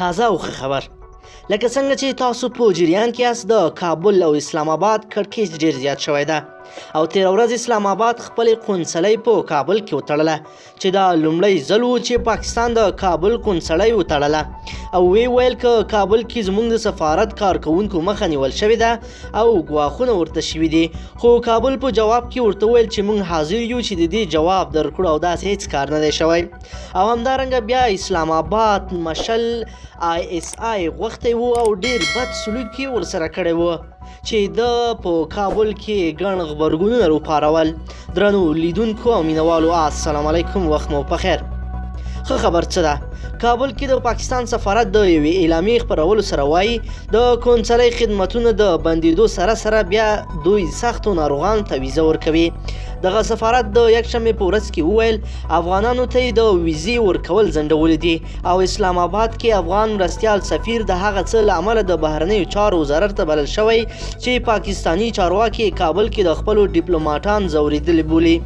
تازه او خبر. لکه څنګه چې تاسو په جریان کې یاست، د کابل او اسلام آباد کړکېچ ډېر زیات شوی ده او تېره ورځ اسلام آباد خپلې قونسلۍ په کابل کې وتړله چې دا لومړی ځل و چې پاکستان د کابل قونسلۍ وتړله او ویل که کابل کې زموږ د سفارت کارکوونکو مخه نیول شوې ده او ګواښونه ورته شوي دي، خو کابل په جواب کې ورته ویل چې موږ حاضر یو چې د دې جواب درکړو او داسې هیڅ کار نه دی شوی. او همدارنګه بیا اسلام آباد مشل ISI غوښتی و او ډېر بد سلوک یې ورسره کړی و چې د په کابل کې ګڼ غبرګونونه راوپارول. درنو لیدونکو او مینوالو السلام علیکم، وخت مو په خیر. ښه خبر څه ده؟ کابل کې د پاکستان سفارت د یوې اعلامیې خپرولو سره وایي د قونسلۍ خدمتونه د بندېدو سره سره بیا دوی سختو ناروغانو ته ویزه ورکوي. دغه سفارت د یکشنبې په ورځ کې وویل افغانانو ته یې د ویزې ورکول ځنډولي دي او اسلام آباد کې افغان مرستیال سفیر د هغه څه له امله د بهرنیو چارو وزارت ته بلل شوی چې پاکستاني چارواکي کابل کې د خپلو ډیپلوماټان ځورېدلي بولي.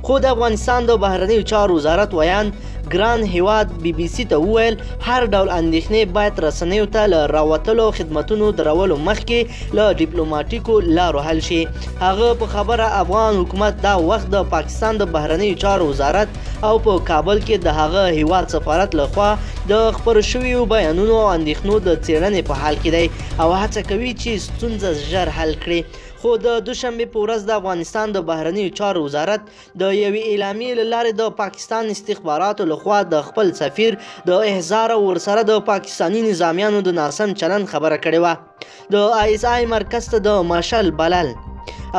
خو د افغانستان د بهرنیو چارو وزارت ویان ګران هیواد BBC ته وویل هر ډول اندېښنې باید رسنیو ته له راوتلو خدمتونو درولو مخکې له ډیپلوماټیکو لارو حل شي. هغه په خبره افغان حکومت دا وخت د پاکستان د بهرنیو چارو وزارت او په کابل کې د هغه هیواد سفارت لخوا د خپرو شویو بیانونو او اندېښنو د څېړنې په حال کې دی او هڅه کوي چې ستونزه ژر حل کړي. خو د دوشنبې په ورځ د افغانستان د بهرنیو چارو وزارت د یوې اعلامیې له لارې د پاکستان استخباراتو لخوا د خپل سفیر د احضار او ورسره د پاکستاني نظامیانو د ناسم چلند خبره کړې وه. د ISI مرکز ته د مشل بلل.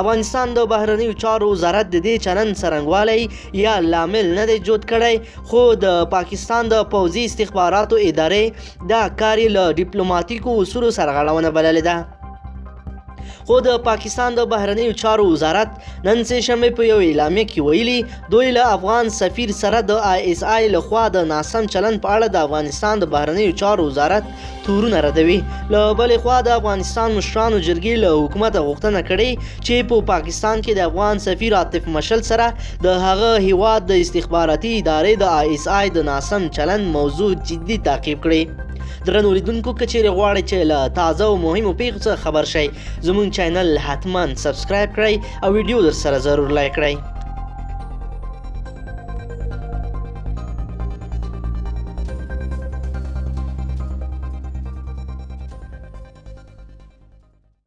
افغانستان د بهرنیو چارو وزارت د دې چلند څرنګوالی یا لامل نه دی جوت کړی، خو د پاکستان د پوځي استخباراتو ادارې دا کار یې له ډیپلوماټیکو اصولو سرغړونه بللې ده. خو د پاکستان د بهرنیو چارو وزارت نن سه شنبه په یو اعلامیه کې ویلي دوی له افغان سفیر سره د ISI لخوا د ناسم چلند په اړه د افغانستان د بهرنیو چارو وزارت تورونه ردوي. له بلې خوا د افغانستان مشرانو جرګې له حکومته غوښتنه کړې چې په پاکستان کې د افغان سفیر عاطف مشل سره د هغه هیواد د استخباراتي ادارې د ISI د ناسم چلند موضوع جدي تعقیب کړي. درنو لیدونکو که چیرې غواړئ چې له تازه او مهمو پیښو څخه خبر شئ زموږ چینل حتما سبسکرایب کړئ او ویډیو در سره ضرور لایک کړئ.